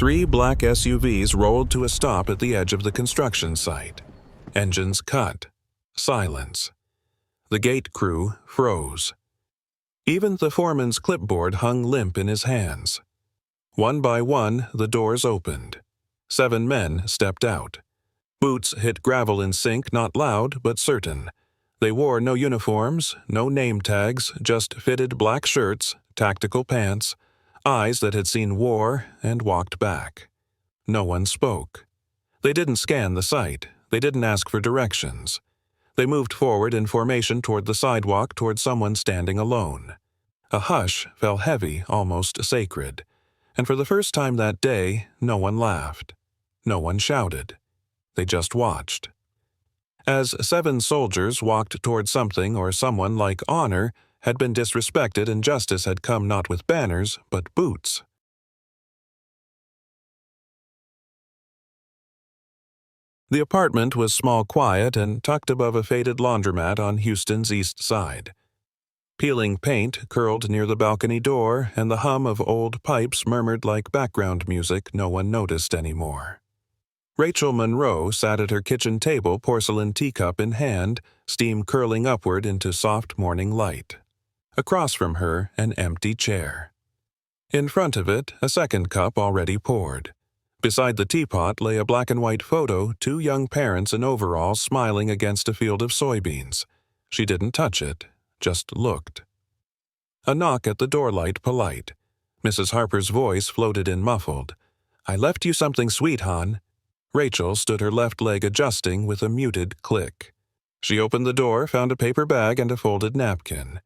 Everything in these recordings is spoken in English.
Three black SUVs rolled to a stop at the edge of the construction site. Engines cut. Silence. The gate crew froze. Even the foreman's clipboard hung limp in his hands. One by one, the doors opened. 7 men stepped out. Boots hit gravel in sync, not loud, but certain. They wore no uniforms, no name tags, just fitted black shirts, tactical pants, eyes that had seen war and walked back. No one spoke. They didn't scan the site. They didn't ask for directions. They moved forward in formation toward the sidewalk, toward someone standing alone. A hush fell heavy, almost sacred. And for the first time that day, no one laughed. No one shouted. They just watched. As 7 soldiers walked toward something or someone like honor had been disrespected and justice had come not with banners, but boots. The apartment was small, quiet, and tucked above a faded laundromat on Houston's east side. Peeling paint curled near the balcony door, and the hum of old pipes murmured like background music no one noticed anymore. Rachel Monroe sat at her kitchen table, porcelain teacup in hand, steam curling upward into soft morning light. Across from her, an empty chair. In front of it, a second cup already poured. Beside the teapot lay a black and white photo, 2 young parents in overalls smiling against a field of soybeans. She didn't touch it, just looked. A knock at the door light polite. Mrs. Harper's voice floated in muffled. "I left you something sweet, hon." Rachel stood her left leg adjusting with a muted click. She opened the door, found a paper bag and a folded napkin.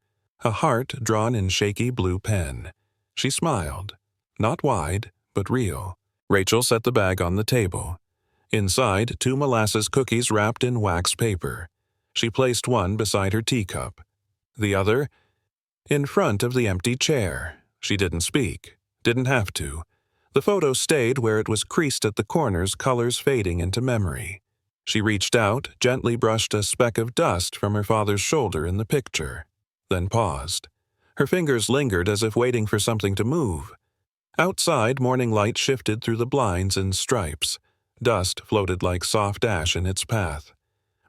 A heart drawn in shaky blue pen. She smiled. Not wide, but real. Rachel set the bag on the table. Inside, 2 molasses cookies wrapped in wax paper. She placed one beside her teacup. The other in front of the empty chair. She didn't speak. Didn't have to. The photo stayed where it was creased at the corners, colors fading into memory. She reached out, gently brushed a speck of dust from her father's shoulder in the picture, then paused. Her fingers lingered as if waiting for something to move. Outside, morning light shifted through the blinds in stripes. Dust floated like soft ash in its path.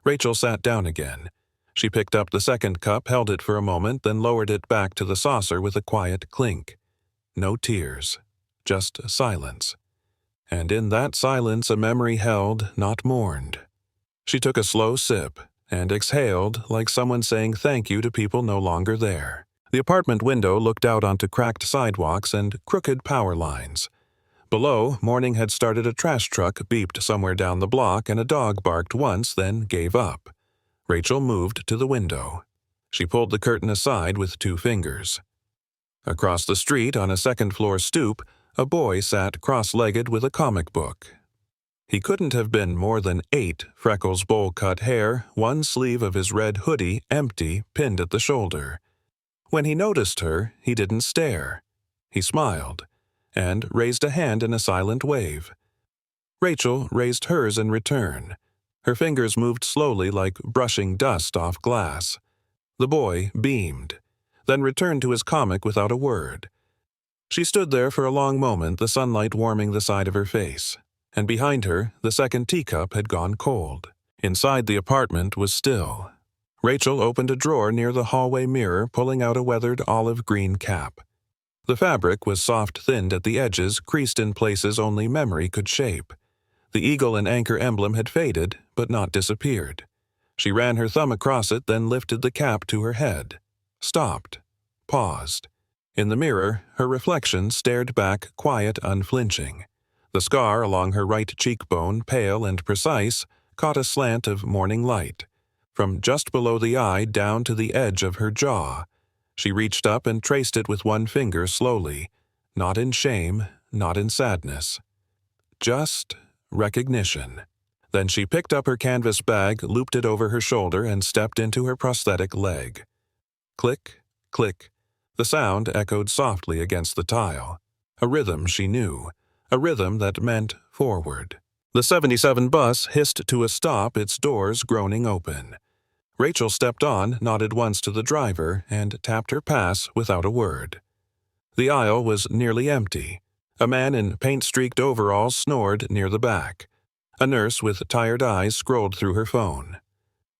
Rachel sat down again. She picked up the second cup, held it for a moment, then lowered it back to the saucer with a quiet clink. No tears. Just silence. And in that silence a memory held, not mourned. She took a slow sip and exhaled like someone saying thank you to people no longer there. The apartment window looked out onto cracked sidewalks and crooked power lines. Below, morning had started. A trash truck beeped somewhere down the block and a dog barked once, then gave up. Rachel moved to the window. She pulled the curtain aside with 2 fingers. Across the street, on a second-floor stoop, a boy sat cross-legged with a comic book. He couldn't have been more than 8, freckles, bowl-cut hair, one sleeve of his red hoodie empty, pinned at the shoulder. When he noticed her, he didn't stare. He smiled, and raised a hand in a silent wave. Rachel raised hers in return. Her fingers moved slowly like brushing dust off glass. The boy beamed, then returned to his comic without a word. She stood there for a long moment, the sunlight warming the side of her face, and behind her, the second teacup had gone cold. Inside the apartment was still. Rachel opened a drawer near the hallway mirror, pulling out a weathered olive green cap. The fabric was soft-thinned at the edges, creased in places only memory could shape. The eagle and anchor emblem had faded, but not disappeared. She ran her thumb across it, then lifted the cap to her head. Stopped. Paused. In the mirror, her reflection stared back, quiet, unflinching. The scar along her right cheekbone, pale and precise, caught a slant of morning light. From just below the eye down to the edge of her jaw. She reached up and traced it with one finger slowly, not in shame, not in sadness. Just recognition. Then she picked up her canvas bag, looped it over her shoulder, and stepped into her prosthetic leg. Click, click. The sound echoed softly against the tile. A rhythm she knew. A rhythm that meant forward. The 77 bus hissed to a stop, its doors groaning open. Rachel stepped on, nodded once to the driver, and tapped her pass without a word. The aisle was nearly empty. A man in paint-streaked overalls snored near the back. A nurse with tired eyes scrolled through her phone.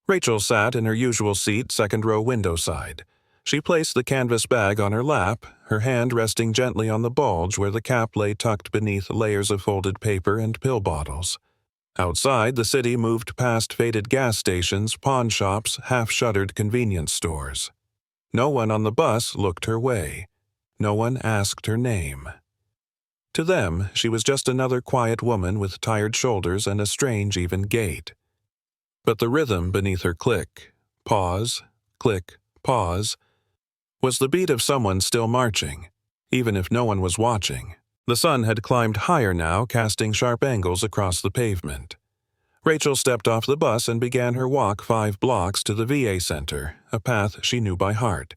Rachel sat in her usual seat, second-row window side. She placed the canvas bag on her lap, her hand resting gently on the bulge where the cap lay tucked beneath layers of folded paper and pill bottles. Outside, the city moved past faded gas stations, pawn shops, half-shuttered convenience stores. No one on the bus looked her way. No one asked her name. To them, she was just another quiet woman with tired shoulders and a strange, even gait. But the rhythm beneath her click, pause, was the beat of someone still marching, even if no one was watching. The sun had climbed higher now, casting sharp angles across the pavement. Rachel stepped off the bus and began her walk 5 blocks to the VA Center, a path she knew by heart.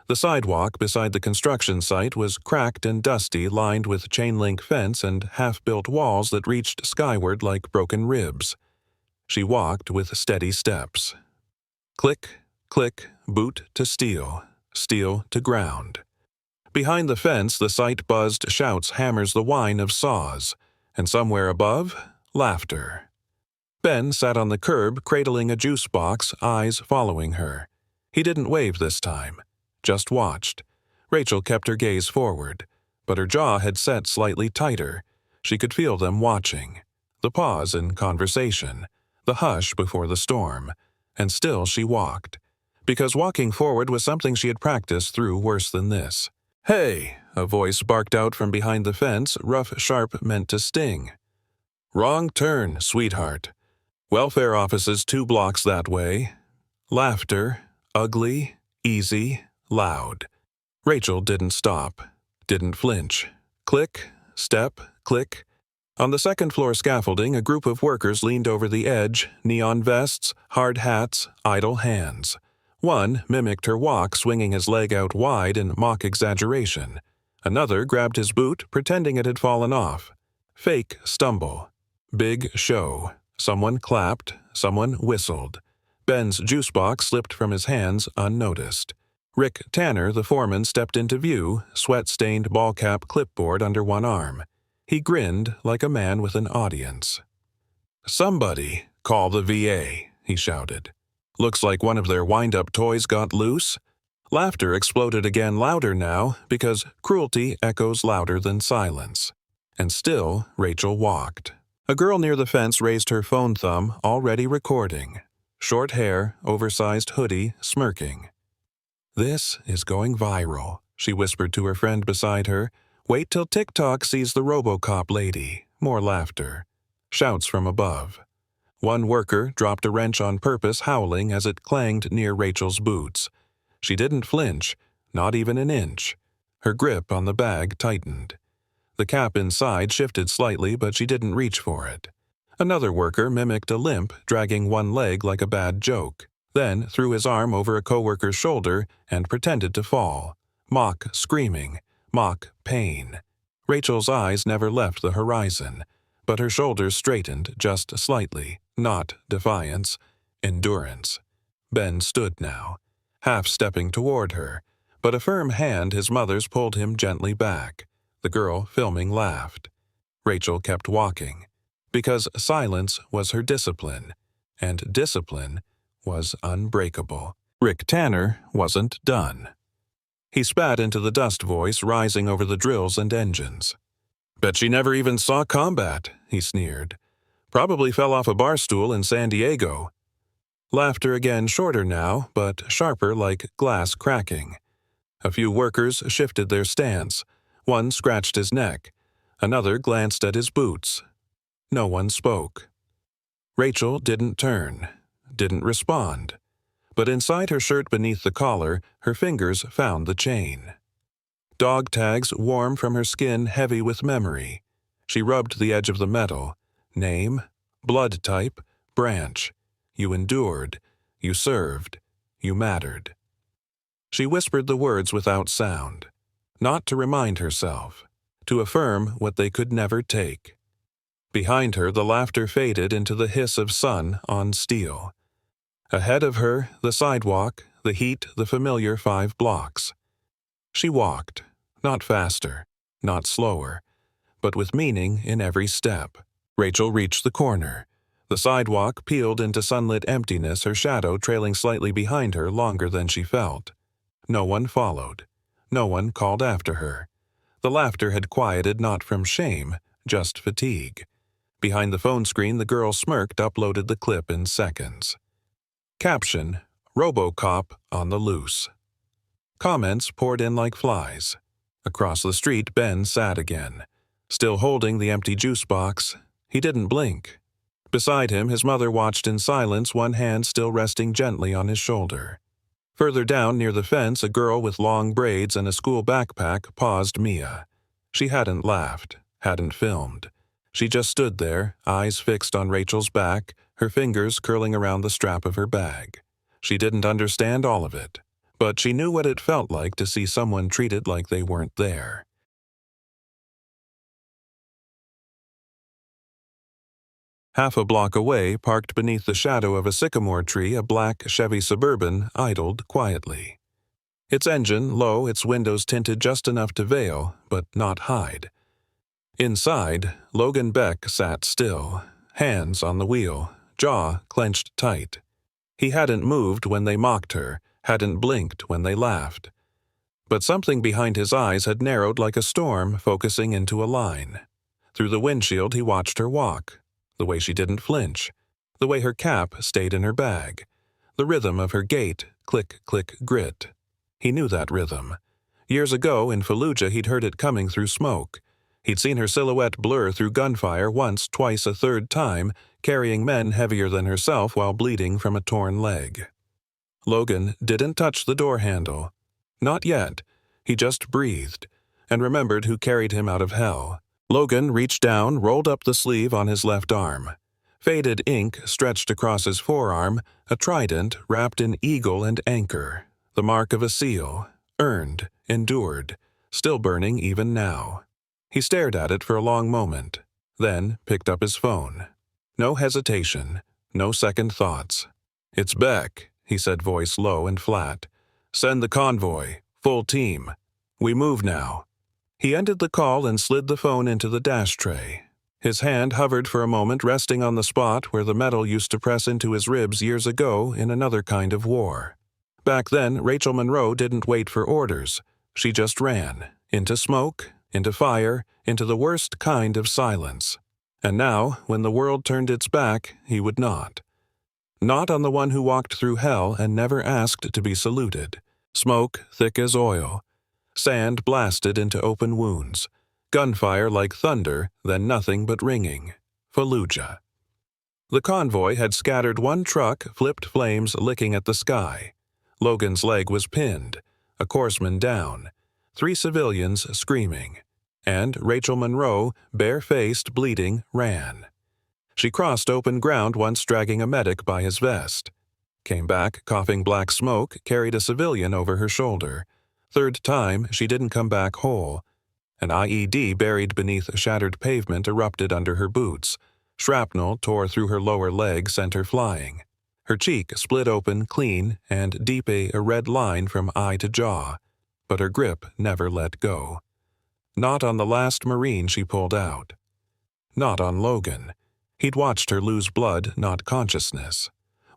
The sidewalk beside the construction site was cracked and dusty, lined with chain-link fence and half-built walls that reached skyward like broken ribs. She walked with steady steps. Click, click, boot to steel, steel to ground. Behind the fence, the site buzzed shouts, hammers, the whine of saws, and somewhere above, laughter. Ben sat on the curb, cradling a juice box, eyes following her. He didn't wave this time, just watched. Rachel kept her gaze forward, but her jaw had set slightly tighter. She could feel them watching. The pause in conversation, the hush before the storm, and still she walked. Because walking forward was something she had practiced through worse than this. "Hey!" a voice barked out from behind the fence, rough, sharp, meant to sting. "Wrong turn, sweetheart. Welfare offices 2 blocks that way." Laughter, ugly, easy, loud. Rachel didn't stop, didn't flinch. Click, step, click. On the second-floor scaffolding, a group of workers leaned over the edge, neon vests, hard hats, idle hands. One mimicked her walk, swinging his leg out wide in mock exaggeration. Another grabbed his boot, pretending it had fallen off. Fake stumble. Big show. Someone clapped, someone whistled. Ben's juice box slipped from his hands unnoticed. Rick Tanner, the foreman, stepped into view, sweat-stained ball-cap clipboard under one arm. He grinned like a man with an audience. "Somebody call the VA," he shouted. "Looks like one of their wind-up toys got loose." Laughter exploded again, louder now, because cruelty echoes louder than silence. And still, Rachel walked. A girl near the fence raised her phone thumb, already recording. Short hair, oversized hoodie, smirking. "This is going viral," she whispered to her friend beside her. "Wait till TikTok sees the RoboCop lady." More laughter. Shouts from above. One worker dropped a wrench on purpose, howling as it clanged near Rachel's boots. She didn't flinch, not even an inch. Her grip on the bag tightened. The cap inside shifted slightly, but she didn't reach for it. Another worker mimicked a limp, dragging one leg like a bad joke, then threw his arm over a coworker's shoulder and pretended to fall. Mock screaming, mock pain. Rachel's eyes never left the horizon, but her shoulders straightened just slightly, not defiance, endurance. Ben stood now, half-stepping toward her, but a firm hand, his mother's, pulled him gently back. The girl filming laughed. Rachel kept walking, because silence was her discipline, and discipline was unbreakable. Rick Tanner wasn't done. He spat into the dust voice rising over the drills and engines. "Bet she never even saw combat," he sneered. "Probably fell off a bar stool in San Diego." Laughter again, shorter now, but sharper like glass cracking. A few workers shifted their stance. One scratched his neck. Another glanced at his boots. No one spoke. Rachel didn't turn, didn't respond. But inside her shirt beneath the collar, her fingers found the chain. Dog tags warm from her skin, heavy with memory. She rubbed the edge of the metal. Name, blood type, branch. You endured. You served. You mattered. She whispered the words without sound. Not to remind herself. To affirm what they could never take. Behind her, the laughter faded into the hiss of sun on steel. Ahead of her, the sidewalk, the heat, the familiar 5 blocks. She walked, not faster, not slower, but with meaning in every step. Rachel reached the corner. The sidewalk peeled into sunlit emptiness, her shadow trailing slightly behind her longer than she felt. No one followed. No one called after her. The laughter had quieted not from shame, just fatigue. Behind the phone screen, the girl smirked, uploaded the clip in seconds. Caption: RoboCop on the loose. Comments poured in like flies. Across the street, Ben sat again. Still holding the empty juice box, he didn't blink. Beside him, his mother watched in silence, one hand still resting gently on his shoulder. Further down near the fence, a girl with long braids and a school backpack paused Mia. She hadn't laughed, hadn't filmed. She just stood there, eyes fixed on Rachel's back, her fingers curling around the strap of her bag. She didn't understand all of it, but she knew what it felt like to see someone treated like they weren't there. Half a block away, parked beneath the shadow of a sycamore tree, a black Chevy Suburban idled quietly. Its engine low, its windows tinted just enough to veil, but not hide. Inside, Logan Beck sat still, hands on the wheel, jaw clenched tight. He hadn't moved when they mocked her, hadn't blinked when they laughed. But something behind his eyes had narrowed like a storm, focusing into a line. Through the windshield, he watched her walk. The way she didn't flinch. The way her cap stayed in her bag. The rhythm of her gait, click, click, grit. He knew that rhythm. Years ago, in Fallujah, he'd heard it coming through smoke. He'd seen her silhouette blur through gunfire once, twice, a third time, carrying men heavier than herself while bleeding from a torn leg. Logan didn't touch the door handle. Not yet. He just breathed, and remembered who carried him out of hell. Logan reached down, rolled up the sleeve on his left arm. Faded ink stretched across his forearm, a trident wrapped in eagle and anchor, the mark of a seal, earned, endured, still burning even now. He stared at it for a long moment, then picked up his phone. No hesitation, no second thoughts. "It's Beck," he said, voice low and flat. "Send the convoy, full team. We move now." He ended the call and slid the phone into the dash tray. His hand hovered for a moment, resting on the spot where the metal used to press into his ribs years ago in another kind of war. Back then, Rachel Monroe didn't wait for orders. She just ran, into smoke, into fire, into the worst kind of silence. And now, when the world turned its back, he would not. Not on the one who walked through hell and never asked to be saluted. Smoke thick as oil. Sand blasted into open wounds. Gunfire like thunder, then nothing but ringing. Fallujah. The convoy had scattered one truck, flipped flames licking at the sky. Logan's leg was pinned, a corpsman down, 3 civilians screaming. And Rachel Monroe, bare-faced, bleeding, ran. She crossed open ground, once dragging a medic by his vest. Came back, coughing black smoke, carried a civilian over her shoulder. Third time, she didn't come back whole. An IED buried beneath shattered pavement erupted under her boots. Shrapnel tore through her lower leg, sent her flying. Her cheek split open, clean, and deep a red line from eye to jaw. But her grip never let go. Not on the last Marine she pulled out. Not on Logan. He'd watched her lose blood, not consciousness.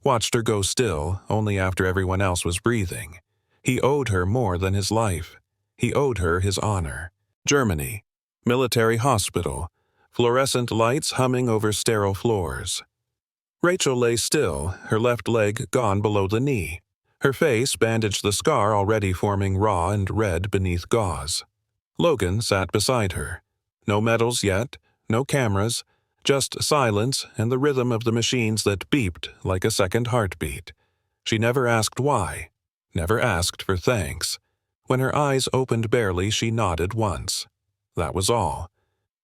Watched her go still, only after everyone else was breathing. He owed her more than his life. He owed her his honor. Germany. Military hospital. Fluorescent lights humming over sterile floors. Rachel lay still, her left leg gone below the knee. Her face bandaged the scar already forming raw and red beneath gauze. Logan sat beside her. No medals yet, no cameras, just silence and the rhythm of the machines that beeped like a second heartbeat. She never asked why. Never asked for thanks. When her eyes opened barely, she nodded once. That was all.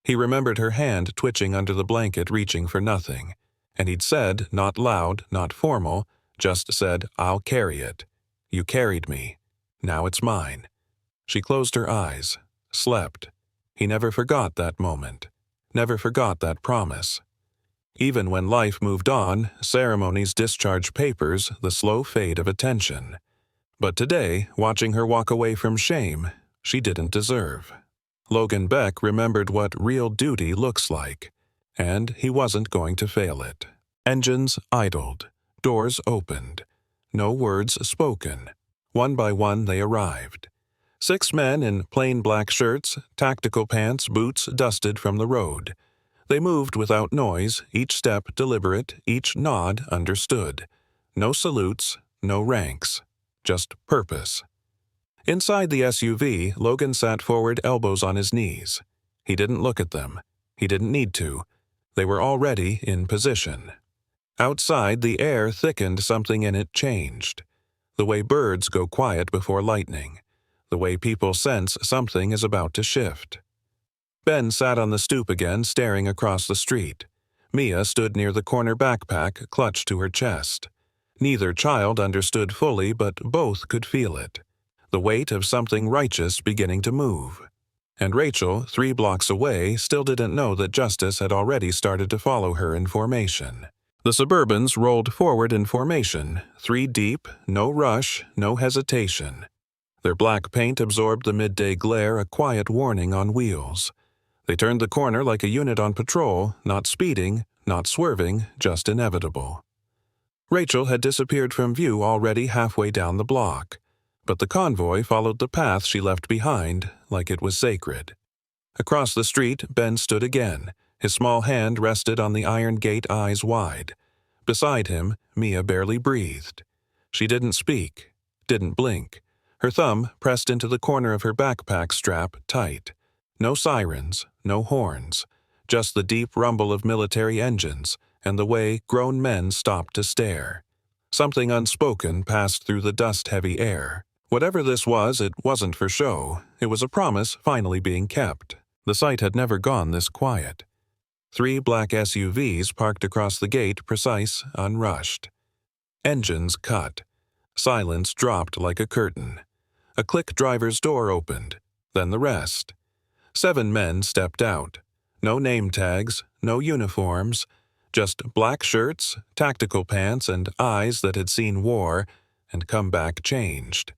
He remembered her hand twitching under the blanket, reaching for nothing. And he'd said, not loud, not formal, just said, "I'll carry it. You carried me. Now it's mine." She closed her eyes, slept. He never forgot that moment. Never forgot that promise. Even when life moved on, ceremonies discharged papers, the slow fade of attention. But today, watching her walk away from shame, she didn't deserve. Logan Beck remembered what real duty looks like, and he wasn't going to fail it. Engines idled. Doors opened. No words spoken. One by one they arrived. 6 men in plain black shirts, tactical pants, boots dusted from the road. They moved without noise, each step deliberate, each nod understood. No salutes, no ranks. Just purpose. Inside the SUV, Logan sat forward, elbows on his knees. He didn't look at them. He didn't need to. They were already in position. Outside, the air thickened, something in it changed. The way birds go quiet before lightning. The way people sense something is about to shift. Ben sat on the stoop again, staring across the street. Mia stood near the corner, backpack clutched to her chest. Neither child understood fully, but both could feel it. The weight of something righteous beginning to move. And Rachel, 3 blocks away, still didn't know that justice had already started to follow her in formation. The Suburbans rolled forward in formation, 3 deep, no rush, no hesitation. Their black paint absorbed the midday glare, a quiet warning on wheels. They turned the corner like a unit on patrol, not speeding, not swerving, just inevitable. Rachel had disappeared from view already halfway down the block, but the convoy followed the path she left behind like it was sacred. Across the street, Ben stood again. His small hand rested on the iron gate, eyes wide. Beside him, Mia barely breathed. She didn't speak, didn't blink. Her thumb pressed into the corner of her backpack strap tight. No sirens, no horns, just the deep rumble of military engines and the way grown men stopped to stare. Something unspoken passed through the dust-heavy air. Whatever this was, it wasn't for show. It was a promise finally being kept. The site had never gone this quiet. 3 black SUVs parked across the gate, precise, unrushed. Engines cut. Silence dropped like a curtain. A click driver's door opened, then the rest. 7 men stepped out. No name tags, no uniforms, just black shirts, tactical pants, and eyes that had seen war and come back changed.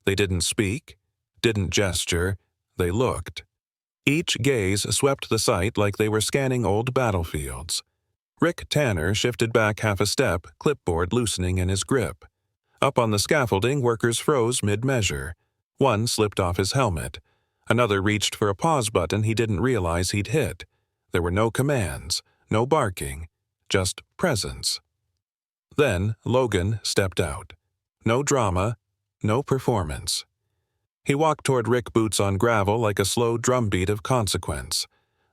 They didn't speak, didn't gesture, they looked. Each gaze swept the site like they were scanning old battlefields. Rick Tanner shifted back half a step, clipboard loosening in his grip. Up on the scaffolding, workers froze mid-measure. One slipped off his helmet. Another reached for a pause button he didn't realize he'd hit. There were no commands, no barking, just presence. Then Logan stepped out. No drama, no performance. He walked toward Rick, boots on gravel like a slow drumbeat of consequence.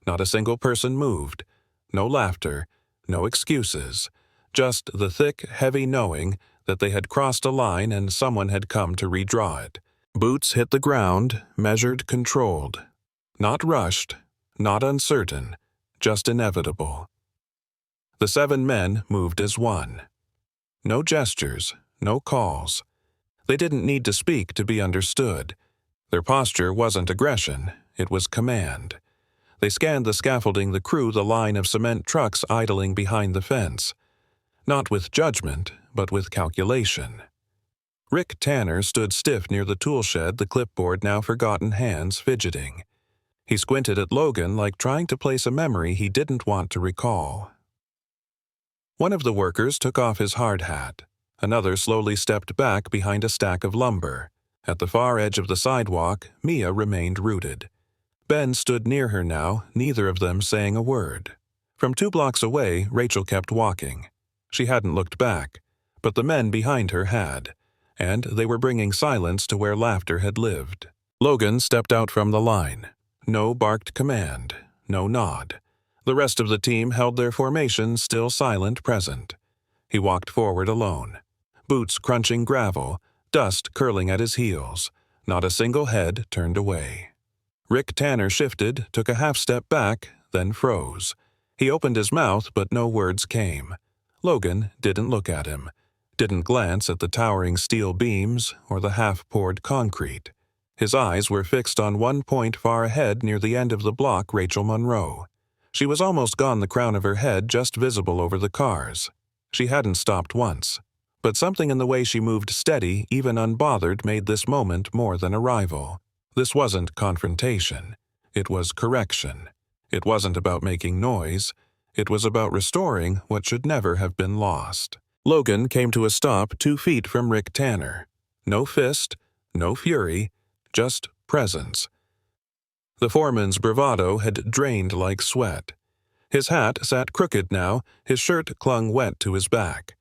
Not a single person moved. No laughter, no excuses. Just the thick, heavy knowing that they had crossed a line and someone had come to redraw it. Boots hit the ground, measured, controlled. Not rushed, not uncertain, just inevitable. The 7 men moved as one. No gestures, no calls. They didn't need to speak to be understood. Their posture wasn't aggression, it was command. They scanned the scaffolding, the crew, the line of cement trucks idling behind the fence. Not with judgment, but with calculation. Rick Tanner stood stiff near the tool shed, the clipboard now forgotten hands fidgeting. He squinted at Logan like trying to place a memory he didn't want to recall. One of the workers took off his hard hat. Another slowly stepped back behind a stack of lumber. At the far edge of the sidewalk, Mia remained rooted. Ben stood near her now, neither of them saying a word. From 2 blocks away, Rachel kept walking. She hadn't looked back, but the men behind her had, and they were bringing silence to where laughter had lived. Logan stepped out from the line. No barked command, no nod. The rest of the team held their formation, still silent, present. He walked forward alone. Boots crunching gravel, dust curling at his heels. Not a single head turned away. Rick Tanner shifted, took a half step back, then froze. He opened his mouth, but no words came. Logan didn't look at him, didn't glance at the towering steel beams or the half-poured concrete. His eyes were fixed on one point far ahead near the end of the block, Rachel Monroe. She was almost gone, the crown of her head just visible over the cars. She hadn't stopped once. But something in the way she moved steady, even unbothered, made this moment more than a rival. This wasn't confrontation. It was correction. It wasn't about making noise. It was about restoring what should never have been lost. Logan came to a stop 2 feet from Rick Tanner. No fist, no fury, just presence. The foreman's bravado had drained like sweat. His hat sat crooked now, his shirt clung wet to his back.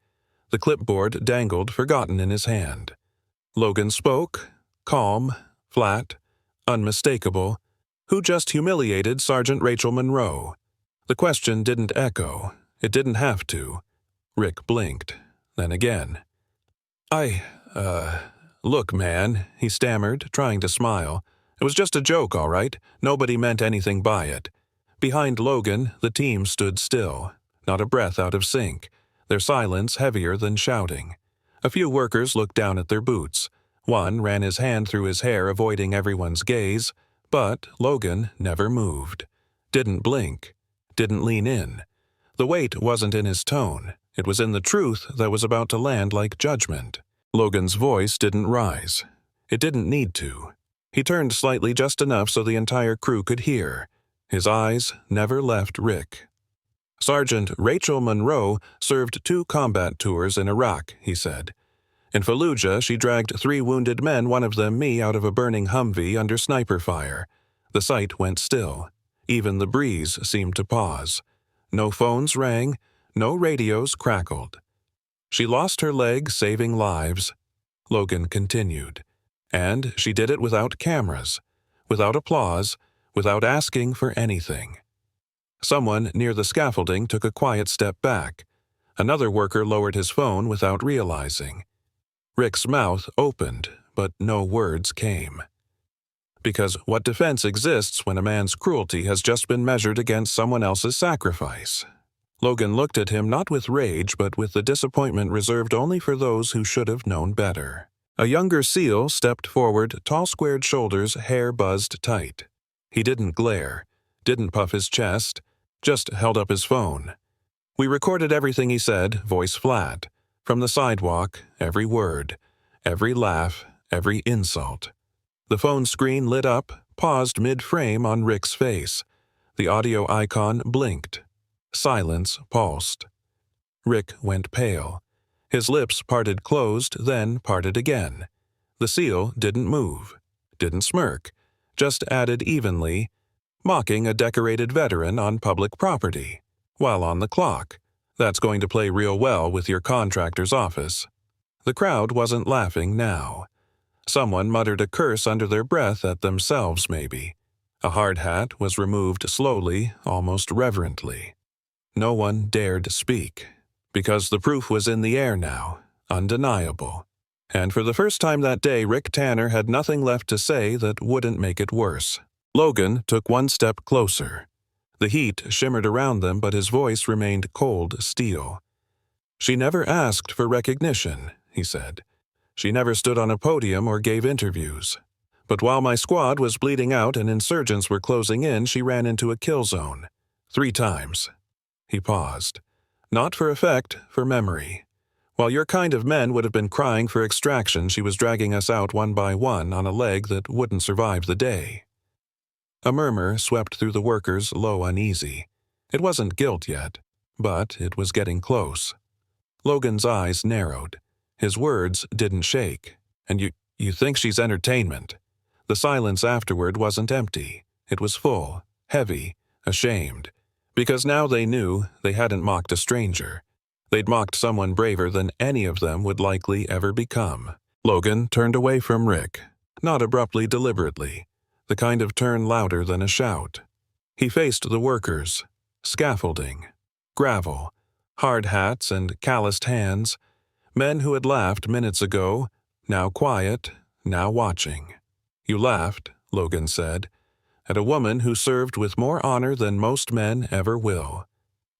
The clipboard dangled forgotten in his hand. Logan spoke, calm, flat, unmistakable. Who just humiliated Sergeant Rachel Monroe? The question didn't echo. It didn't have to. Rick blinked. Then again. Look, man, he stammered, trying to smile. It was just a joke, all right. Nobody meant anything by it. Behind Logan, the team stood still, not a breath out of sync, their silence heavier than shouting. A few workers looked down at their boots. One ran his hand through his hair, avoiding everyone's gaze, but Logan never moved. Didn't blink. Didn't lean in. The weight wasn't in his tone. It was in the truth that was about to land like judgment. Logan's voice didn't rise. It didn't need to. He turned slightly just enough so the entire crew could hear. His eyes never left Rick. Sergeant Rachel Monroe served 2 combat tours in Iraq, he said. In Fallujah, she dragged 3 wounded men, one of them me, out of a burning Humvee under sniper fire. The sight went still. Even the breeze seemed to pause. No phones rang, no radios crackled. She lost her leg saving lives. Logan continued. And she did it without cameras, without applause, without asking for anything. Someone near the scaffolding took a quiet step back. Another worker lowered his phone without realizing. Rick's mouth opened, but no words came. Because what defense exists when a man's cruelty has just been measured against someone else's sacrifice? Logan looked at him not with rage, but with the disappointment reserved only for those who should have known better. A younger SEAL stepped forward, tall squared shoulders, hair buzzed tight. He didn't glare, didn't puff his chest, just held up his phone. We recorded everything he said, voice flat. From the sidewalk, every word, every laugh, every insult. The phone screen lit up, paused mid-frame on Rick's face. The audio icon blinked. Silence pulsed. Rick went pale. His lips parted closed, then parted again. The SEAL didn't move, didn't smirk, just added evenly, mocking a decorated veteran on public property. While on the clock. That's going to play real well with your contractor's office. The crowd wasn't laughing now. Someone muttered a curse under their breath at themselves, maybe. A hard hat was removed slowly, almost reverently. No one dared speak, because the proof was in the air now, undeniable. And for the first time that day, Rick Tanner had nothing left to say that wouldn't make it worse. Logan took one step closer. The heat shimmered around them, but his voice remained cold steel. She never asked for recognition, he said. She never stood on a podium or gave interviews. But while my squad was bleeding out and insurgents were closing in, she ran into a kill zone. 3 times. He paused. Not for effect, for memory. While your kind of men would have been crying for extraction, she was dragging us out one by one on a leg that wouldn't survive the day. A murmur swept through the workers, low uneasy. It wasn't guilt yet, but it was getting close. Logan's eyes narrowed. His words didn't shake. And you think she's entertainment. The silence afterward wasn't empty. It was full, heavy, ashamed. Because now they knew they hadn't mocked a stranger. They'd mocked someone braver than any of them would likely ever become. Logan turned away from Rick, not abruptly, deliberately. The kind of turn louder than a shout. He faced the workers, scaffolding, gravel, hard hats and calloused hands, men who had laughed minutes ago, now quiet, now watching. You laughed, Logan said, at a woman who served with more honor than most men ever will.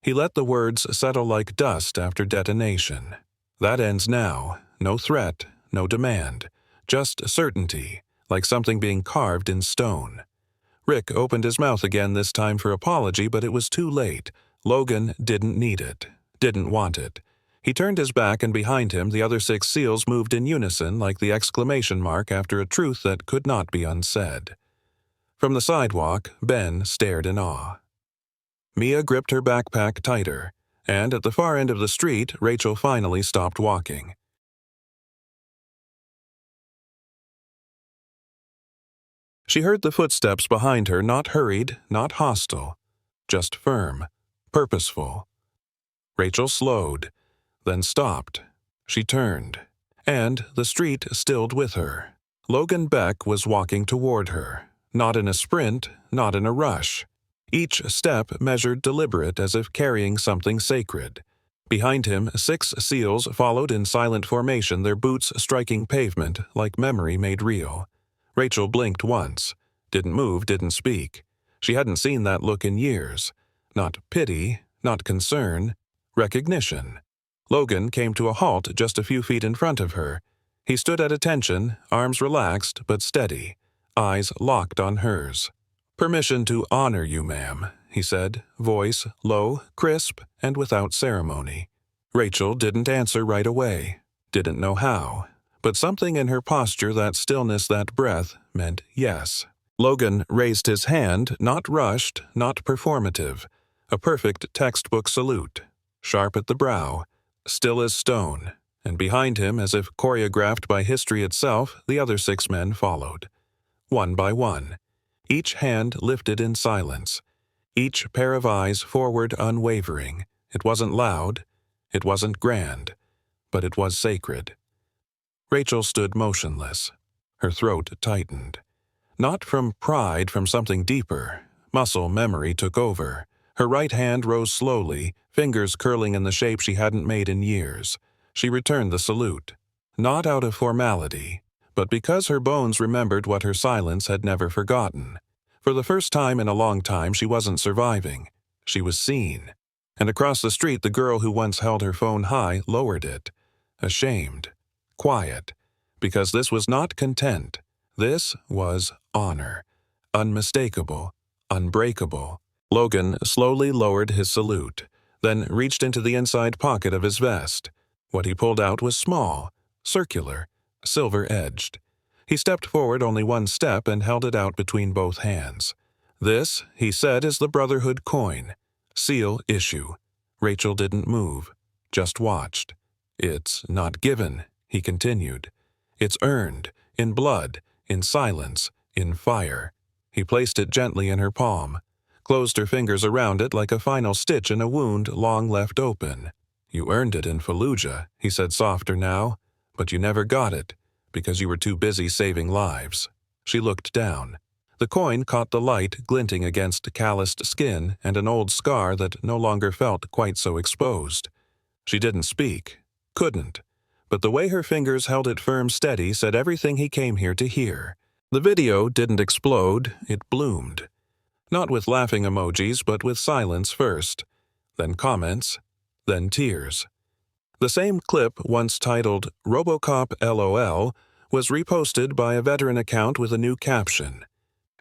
He let the words settle like dust after detonation. That ends now. No threat, no demand, just certainty. Like something being carved in stone. Rick opened his mouth again this time for apology, but it was too late. Logan didn't need it, didn't want it. He turned his back, and behind him the other 6 SEALs moved in unison like the exclamation mark after a truth that could not be unsaid. From the sidewalk, Ben stared in awe. Mia gripped her backpack tighter, and at the far end of the street, Rachel finally stopped walking. She heard the footsteps behind her, not hurried, not hostile, just firm, purposeful. Rachel slowed, then stopped. She turned, and the street stilled with her. Logan Beck was walking toward her, not in a sprint, not in a rush. Each step measured deliberate, as if carrying something sacred. Behind him, 6 SEALs followed in silent formation, their boots striking pavement like memory made real. Rachel blinked once. Didn't move, didn't speak. She hadn't seen that look in years. Not pity, not concern, recognition. Logan came to a halt just a few feet in front of her. He stood at attention, arms relaxed but steady, eyes locked on hers. "Permission to honor you, ma'am," he said, voice low, crisp, and without ceremony. Rachel didn't answer right away, didn't know how, but something in her posture, that stillness, that breath, meant yes. Logan raised his hand, not rushed, not performative, a perfect textbook salute, sharp at the brow, still as stone, and behind him, as if choreographed by history itself, the other 6 men followed. One by one, each hand lifted in silence, each pair of eyes forward unwavering. It wasn't loud, it wasn't grand, but it was sacred. Rachel stood motionless. Her throat tightened. Not from pride, from something deeper. Muscle memory took over. Her right hand rose slowly, fingers curling in the shape she hadn't made in years. She returned the salute. Not out of formality, but because her bones remembered what her silence had never forgotten. For the first time in a long time, she wasn't surviving. She was seen. And across the street, the girl who once held her phone high lowered it. Ashamed. Quiet. Because this was not content. This was honor. Unmistakable. Unbreakable. Logan slowly lowered his salute, then reached into the inside pocket of his vest. What he pulled out was small, circular, silver-edged. He stepped forward only one step and held it out between both hands. "This," he said, "is the Brotherhood coin. Seal issue." Rachel didn't move, just watched. "It's not given," he continued. "It's earned, in blood, in silence, in fire." He placed it gently in her palm, closed her fingers around it like a final stitch in a wound long left open. "You earned it in Fallujah," he said softer now, "but you never got it, because you were too busy saving lives." She looked down. The coin caught the light glinting against calloused skin and an old scar that no longer felt quite so exposed. She didn't speak, couldn't, but the way her fingers held it firm steady said everything he came here to hear. The video didn't explode, it bloomed. Not with laughing emojis, but with silence first, then comments, then tears. The same clip, once titled "RoboCop LOL," was reposted by a veteran account with a new caption.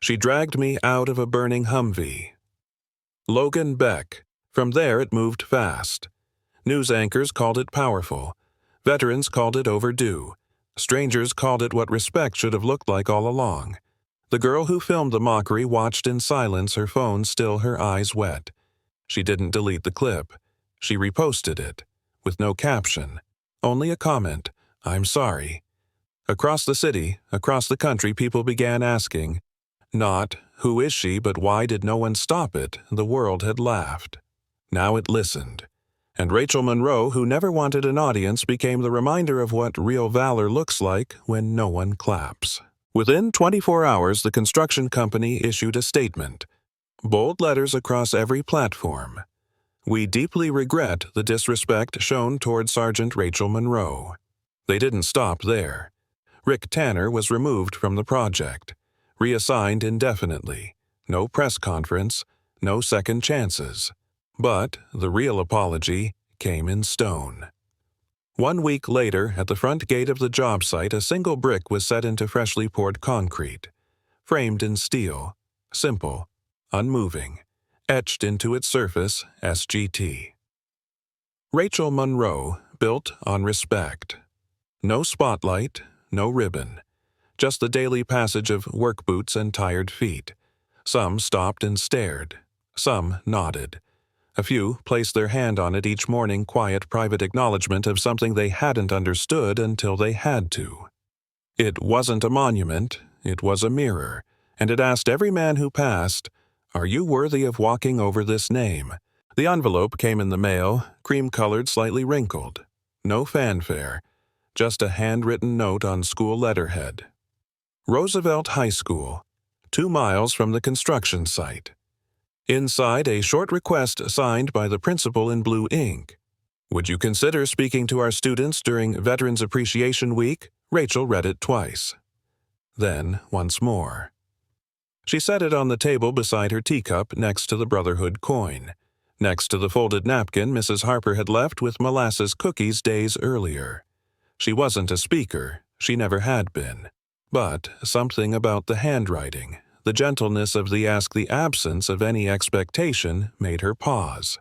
"She dragged me out of a burning Humvee." Logan Beck. From there it moved fast. News anchors called it powerful. Veterans called it overdue. Strangers called it what respect should have looked like all along. The girl who filmed the mockery watched in silence, her phone still, her eyes wet. She didn't delete the clip. She reposted it, with no caption, only a comment, "I'm sorry." Across the city, across the country, people began asking, not, "Who is she?" but "Why did no one stop it?" The world had laughed. Now it listened. And Rachel Monroe, who never wanted an audience, became the reminder of what real valor looks like when no one claps. Within 24 hours, the construction company issued a statement. Bold letters across every platform. "We deeply regret the disrespect shown toward Sergeant Rachel Monroe." They didn't stop there. Rick Tanner was removed from the project, reassigned indefinitely. No press conference, no second chances. But the real apology came in stone. 1 week later, at the front gate of the job site, a single brick was set into freshly poured concrete, framed in steel, simple, unmoving, etched into its surface, SGT. Rachel Monroe, built on respect. No spotlight, no ribbon, just the daily passage of work boots and tired feet. Some stopped and stared. Some nodded. A few placed their hand on it each morning, quiet, private acknowledgement of something they hadn't understood until they had to. It wasn't a monument, it was a mirror, and it asked every man who passed, "Are you worthy of walking over this name?" The envelope came in the mail, cream-colored, slightly wrinkled. No fanfare, just a handwritten note on school letterhead. Roosevelt High School, 2 miles from the construction site. Inside, a short request signed by the principal in blue ink. "Would you consider speaking to our students during Veterans Appreciation Week?" Rachel read it twice. Then, once more. She set it on the table beside her teacup next to the Brotherhood coin, next to the folded napkin Mrs. Harper had left with molasses cookies days earlier. She wasn't a speaker, she never had been. But something about the handwriting, the gentleness of the absence of any expectation, made her pause.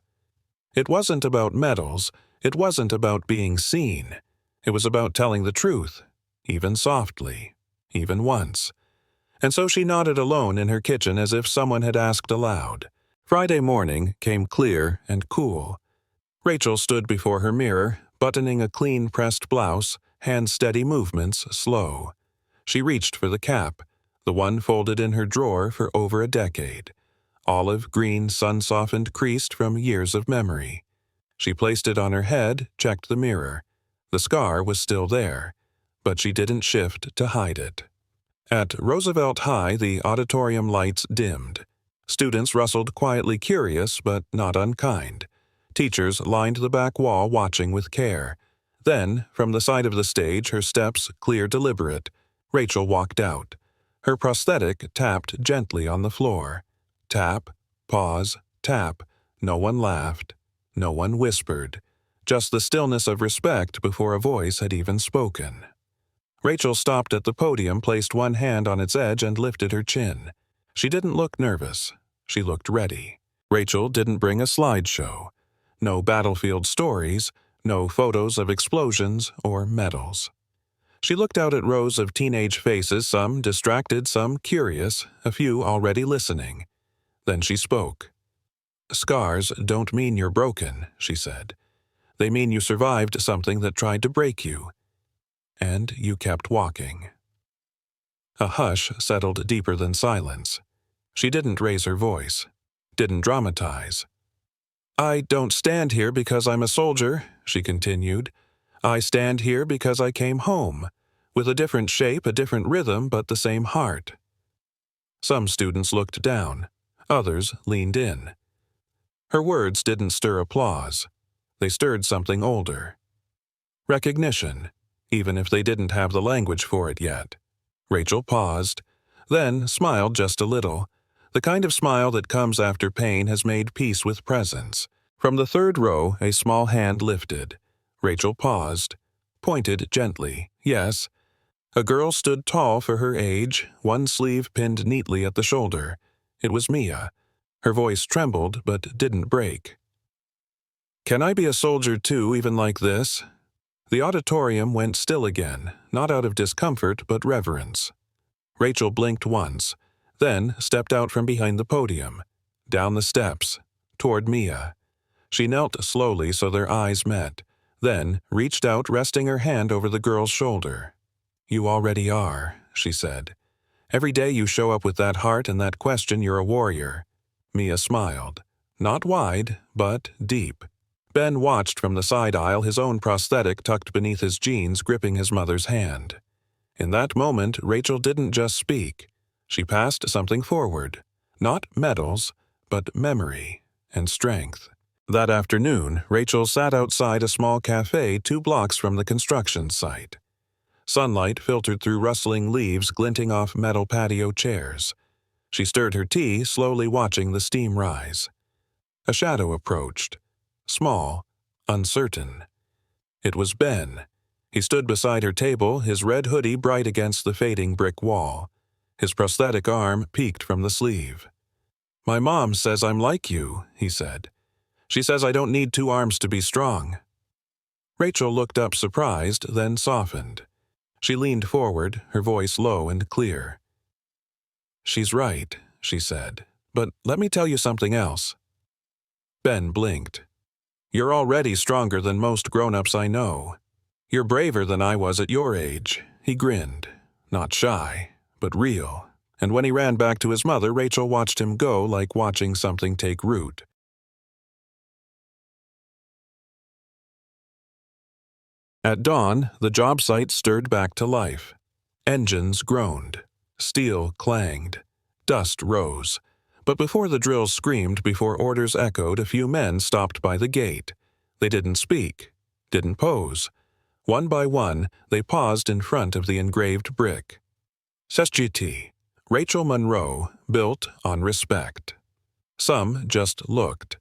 It wasn't about medals, it wasn't about being seen. It was about telling the truth, even softly, even once. And so she nodded alone in her kitchen as if someone had asked aloud. Friday morning came clear and cool. Rachel stood before her mirror, buttoning a clean pressed blouse, hand-steady movements slow. She reached for the cap, the one folded in her drawer for over a decade. Olive green, sun-softened, creased from years of memory. She placed it on her head, checked the mirror. The scar was still there, but she didn't shift to hide it. At Roosevelt High, the auditorium lights dimmed. Students rustled quietly curious, but not unkind. Teachers lined the back wall watching with care. Then, from the side of the stage, her steps clear, deliberate, Rachel walked out. Her prosthetic tapped gently on the floor. Tap, pause, tap. No one laughed. No one whispered. Just the stillness of respect before a voice had even spoken. Rachel stopped at the podium, placed one hand on its edge, and lifted her chin. She didn't look nervous. She looked ready. Rachel didn't bring a slideshow. No battlefield stories, no photos of explosions or medals. She looked out at rows of teenage faces, some distracted, some curious, a few already listening. Then she spoke. "Scars don't mean you're broken," she said. "They mean you survived something that tried to break you. And you kept walking." A hush settled deeper than silence. She didn't raise her voice, didn't dramatize. "I don't stand here because I'm a soldier," she continued. "I stand here because I came home, with a different shape, a different rhythm, but the same heart." Some students looked down, others leaned in. Her words didn't stir applause. They stirred something older. Recognition, even if they didn't have the language for it yet. Rachel paused, then smiled just a little, the kind of smile that comes after pain has made peace with presence. From the third row, a small hand lifted. Rachel paused, pointed gently. Yes. A girl stood tall for her age, one sleeve pinned neatly at the shoulder. It was Mia. Her voice trembled but didn't break. "Can I be a soldier too, even like this?" The auditorium went still again, not out of discomfort but reverence. Rachel blinked once, then stepped out from behind the podium, down the steps, toward Mia. She knelt slowly so their eyes met, then reached out, resting her hand over the girl's shoulder. "You already are," she said. "Every day you show up with that heart and that question, you're a warrior." Mia smiled, not wide, but deep. Ben watched from the side aisle, his own prosthetic tucked beneath his jeans, gripping his mother's hand. In that moment, Rachel didn't just speak. She passed something forward. Not medals, but memory and strength. That afternoon, Rachel sat outside a small cafe 2 blocks from the construction site. Sunlight filtered through rustling leaves glinting off metal patio chairs. She stirred her tea, slowly watching the steam rise. A shadow approached. Small, uncertain. It was Ben. He stood beside her table, his red hoodie bright against the fading brick wall. His prosthetic arm peeked from the sleeve. "My mom says I'm like you," he said. "She says I don't need 2 arms to be strong." Rachel looked up surprised, then softened. She leaned forward, her voice low and clear. "She's right," she said, "but let me tell you something else." Ben blinked. "You're already stronger than most grown-ups I know. You're braver than I was at your age." He grinned, not shy, but real, and when he ran back to his mother, Rachel watched him go like watching something take root. At dawn, the job site stirred back to life. Engines groaned. Steel clanged. Dust rose. But before the drills screamed, before orders echoed, a few men stopped by the gate. They didn't speak, didn't pose. One by one, they paused in front of the engraved brick. SGT, Rachel Monroe, built on respect. Some just looked.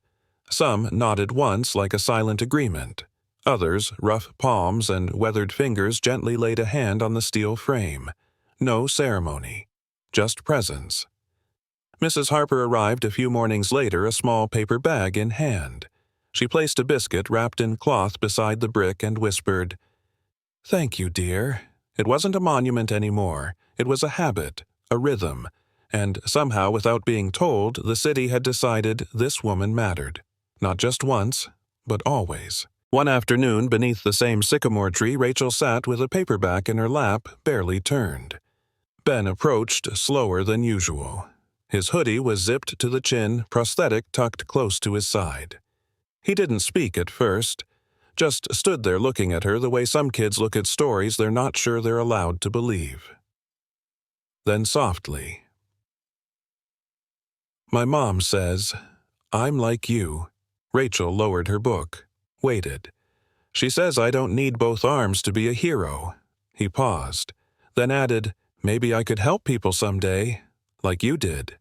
Some nodded once like a silent agreement. Others, rough palms and weathered fingers, gently laid a hand on the steel frame. No ceremony, just presence. Mrs. Harper arrived a few mornings later, a small paper bag in hand. She placed a biscuit wrapped in cloth beside the brick and whispered, "Thank you, dear." It wasn't a monument anymore. It was a habit, a rhythm, and somehow, without being told, the city had decided this woman mattered. Not just once, but always. One afternoon, beneath the same sycamore tree, Rachel sat with a paperback in her lap, barely turned. Ben approached slower than usual. His hoodie was zipped to the chin, prosthetic tucked close to his side. He didn't speak at first, just stood there looking at her the way some kids look at stories they're not sure they're allowed to believe. Then softly, "My mom says, I'm like you." Rachel lowered her book, waited. "She says I don't need both arms to be a hero." He paused, then added, "Maybe I could help people someday, like you did."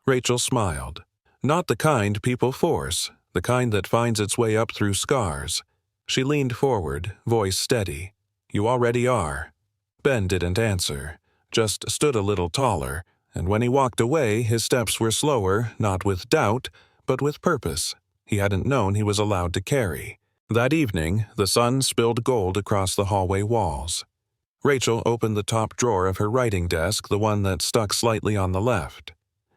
Rachel smiled. Not the kind people force, the kind that finds its way up through scars. She leaned forward, voice steady. "You already are." Ben didn't answer, just stood a little taller, and when he walked away, his steps were slower, not with doubt, but with purpose. He hadn't known he was allowed to carry. That evening, the sun spilled gold across the hallway walls. Rachel opened the top drawer of her writing desk, the one that stuck slightly on the left.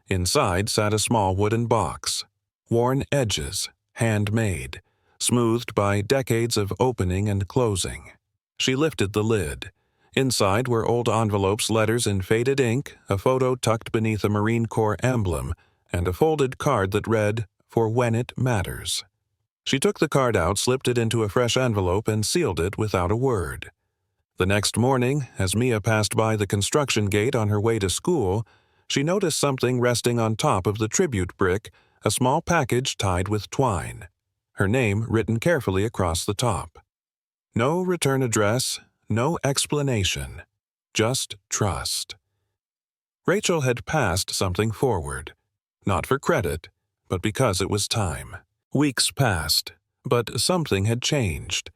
Inside sat a small wooden box. Worn edges, handmade, smoothed by decades of opening and closing. She lifted the lid. Inside were old envelopes, letters in faded ink, a photo tucked beneath a Marine Corps emblem, and a folded card that read, "For when it matters." She took the card out, slipped it into a fresh envelope, and sealed it without a word. The next morning, as Mia passed by the construction gate on her way to school, she noticed something resting on top of the tribute brick, a small package tied with twine. Her name written carefully across the top. No return address, no explanation, just trust. Rachel had passed something forward, not for credit, but because it was time. Weeks passed, but something had changed.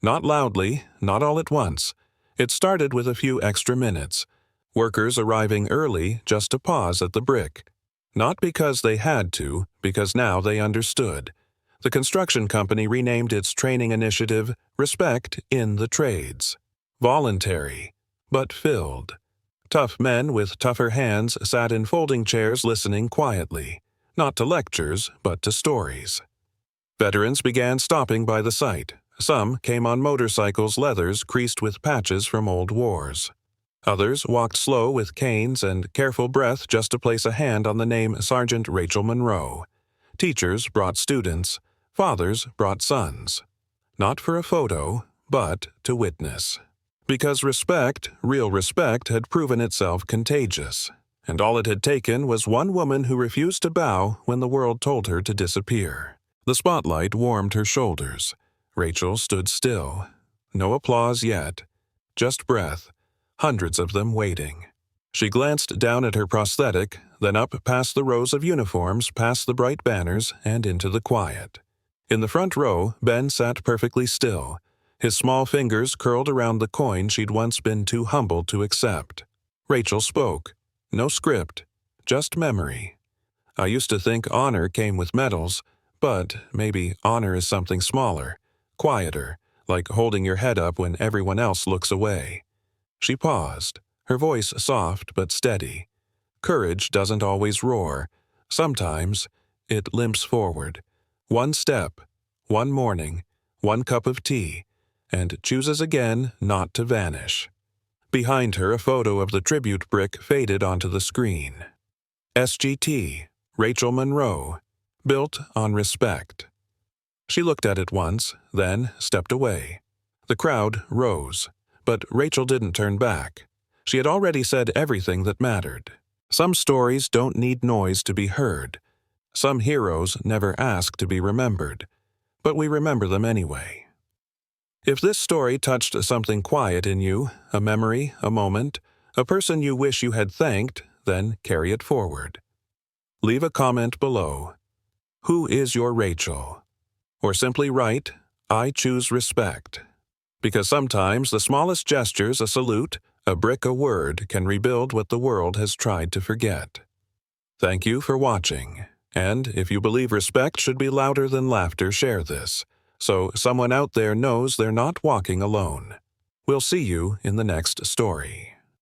Not loudly, not all at once. It started with a few extra minutes. Workers arriving early just to pause at the brick. Not because they had to, because now they understood. The construction company renamed its training initiative Respect in the Trades. Voluntary, but filled. Tough men with tougher hands sat in folding chairs listening quietly, not to lectures, but to stories. Veterans began stopping by the site. Some came on motorcycles, leathers creased with patches from old wars. Others walked slow with canes and careful breath just to place a hand on the name Sergeant Rachel Monroe. Teachers brought students. Fathers brought sons. Not for a photo, but to witness. Because respect, real respect, had proven itself contagious. And all it had taken was one woman who refused to bow when the world told her to disappear. The spotlight warmed her shoulders. Rachel stood still. No applause yet. Just breath. Hundreds of them waiting. She glanced down at her prosthetic, then up past the rows of uniforms, past the bright banners, and into the quiet. In the front row, Ben sat perfectly still, his small fingers curled around the coin she'd once been too humble to accept. Rachel spoke. No script, just memory. "I used to think honor came with medals, but maybe honor is something smaller, quieter, like holding your head up when everyone else looks away." She paused, her voice soft but steady. Courage doesn't always roar. Sometimes it limps forward. One step, one morning, one cup of tea, and chooses again not to vanish. Behind her, a photo of the tribute brick faded onto the screen. SGT, Rachel Monroe, built on respect. She looked at it once, then stepped away. The crowd rose, but Rachel didn't turn back. She had already said everything that mattered. Some stories don't need noise to be heard. Some heroes never ask to be remembered, but we remember them anyway. If this story touched something quiet in you, a memory, a moment, a person you wish you had thanked, then carry it forward. Leave a comment below. Who is your Rachel? Or simply write, I choose respect. Because sometimes the smallest gestures, a salute, a brick, a word, can rebuild what the world has tried to forget. Thank you for watching. And if you believe respect should be louder than laughter, share this, so someone out there knows they're not walking alone. We'll see you in the next story.